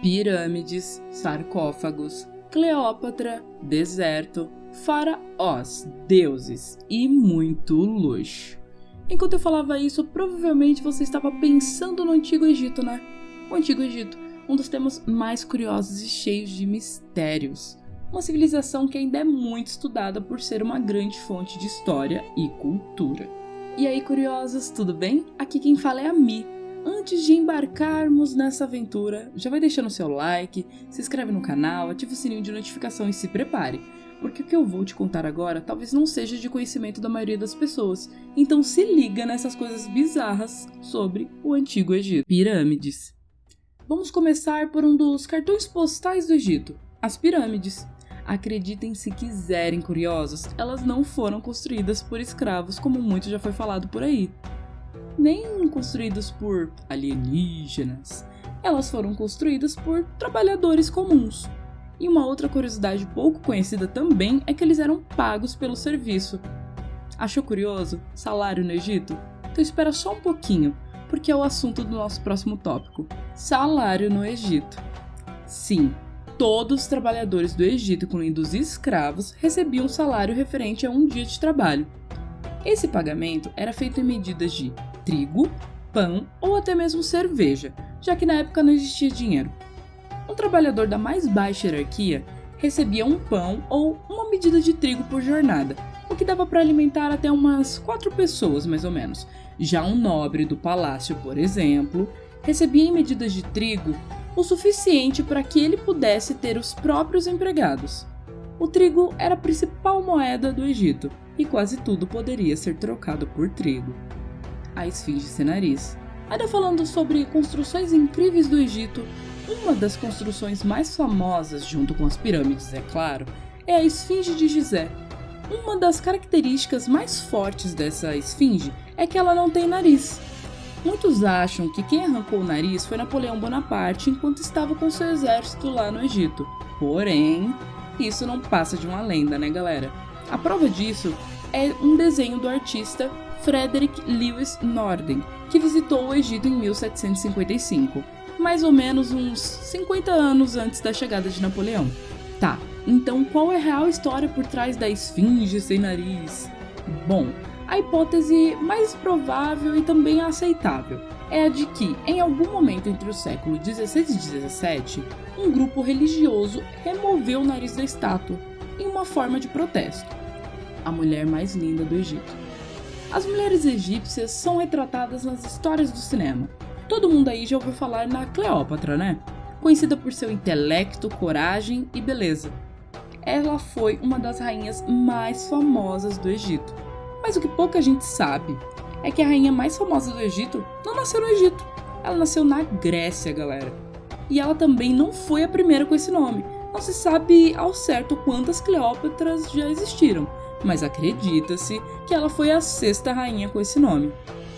pirâmides, sarcófagos, Cleópatra, deserto, faraós, deuses e muito luxo. Enquanto eu falava isso, provavelmente você estava pensando no Antigo Egito, né? O Antigo Egito, um dos temas mais curiosos e cheios de mistérios. Uma civilização que ainda é muito estudada por ser uma grande fonte de história e cultura. E aí, curiosos, tudo bem? Aqui quem fala é a Mi. Antes de embarcarmos nessa aventura, já vai deixando seu like, se inscreve no canal, ativa o sininho de notificação e se prepare, porque o que eu vou te contar agora talvez não seja de conhecimento da maioria das pessoas, então se liga nessas coisas bizarras sobre o Antigo Egito. Pirâmides. Vamos começar por um dos cartões postais do Egito, as pirâmides. Acreditem se quiserem, curiosos, elas não foram construídas por escravos como muito já foi falado por aí. Nem construídas por alienígenas, elas foram construídas por trabalhadores comuns. E uma outra curiosidade pouco conhecida também é que eles eram pagos pelo serviço. Achou curioso? Salário no Egito? Então espera só um pouquinho, porque é o assunto do nosso próximo tópico. Salário no Egito. Sim, todos os trabalhadores do Egito, incluindo os escravos, recebiam um salário referente a um dia de trabalho. Esse pagamento era feito em medidas de trigo, pão ou até mesmo cerveja, já que na época não existia dinheiro. Um trabalhador da mais baixa hierarquia recebia um pão ou uma medida de trigo por jornada, o que dava para alimentar até umas 4 pessoas mais ou menos. Já um nobre do palácio, por exemplo, recebia em medidas de trigo o suficiente para que ele pudesse ter os próprios empregados. O trigo era a principal moeda do Egito e quase tudo poderia ser trocado por trigo. A esfinge sem nariz. Ainda falando sobre construções incríveis do Egito, uma das construções mais famosas, junto com as pirâmides, é claro, é a esfinge de Gizé. Uma das características mais fortes dessa esfinge é que ela não tem nariz. Muitos acham que quem arrancou o nariz foi Napoleão Bonaparte enquanto estava com seu exército lá no Egito. Porém, isso não passa de uma lenda, né, galera? A prova disso é um desenho do artista Frederick Lewis Norden, que visitou o Egito em 1755, mais ou menos uns 50 anos antes da chegada de Napoleão. Tá, então qual é a real história por trás da esfinge sem nariz? Bom, a hipótese mais provável e também aceitável é a de que, em algum momento entre o século XVI e XVII, um grupo religioso removeu o nariz da estátua em uma forma de protesto. A mulher mais linda do Egito. As mulheres egípcias são retratadas nas histórias do cinema. Todo mundo aí já ouviu falar na Cleópatra, né? Conhecida por seu intelecto, coragem e beleza. Ela foi uma das rainhas mais famosas do Egito. Mas o que pouca gente sabe é que a rainha mais famosa do Egito não nasceu no Egito. Ela nasceu na Grécia, galera. E ela também não foi a primeira com esse nome. Não se sabe ao certo quantas Cleópatras já existiram, mas acredita-se que ela foi a 6ª rainha com esse nome.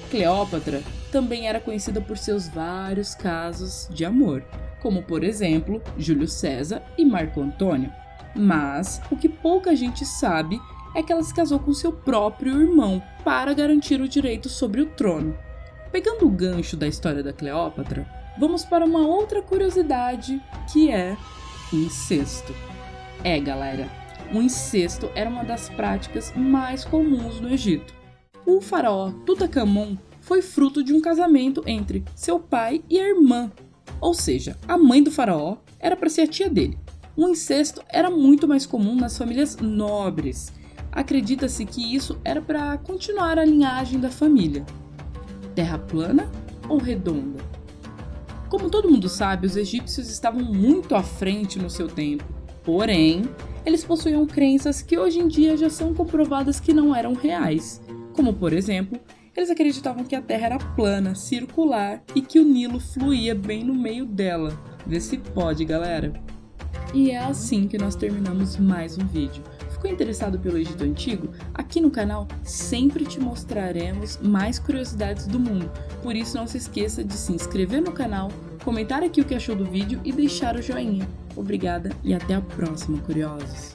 Cleópatra também era conhecida por seus vários casos de amor, como por exemplo Júlio César e Marco Antônio. Mas o que pouca gente sabe é que ela se casou com seu próprio irmão para garantir o direito sobre o trono. Pegando o gancho da história da Cleópatra, vamos para uma outra curiosidade, que é incesto. Galera, o incesto era uma das práticas mais comuns no Egito. O faraó Tutankhamon foi fruto de um casamento entre seu pai e a irmã, ou seja, a mãe do faraó era para ser a tia dele. O incesto era muito mais comum nas famílias nobres. Acredita-se que isso era para continuar a linhagem da família. Terra plana ou redonda? Como todo mundo sabe, os egípcios estavam muito à frente no seu tempo. Porém, eles possuíam crenças que hoje em dia já são comprovadas que não eram reais. Como, por exemplo, eles acreditavam que a Terra era plana, circular e que o Nilo fluía bem no meio dela. Vê se pode, galera. E é assim que nós terminamos mais um vídeo. Ficou interessado pelo Egito Antigo? Aqui no canal sempre te mostraremos mais curiosidades do mundo. Por isso não se esqueça de se inscrever no canal, comentar aqui o que achou do vídeo e deixar o joinha. Obrigada e até a próxima, curiosos!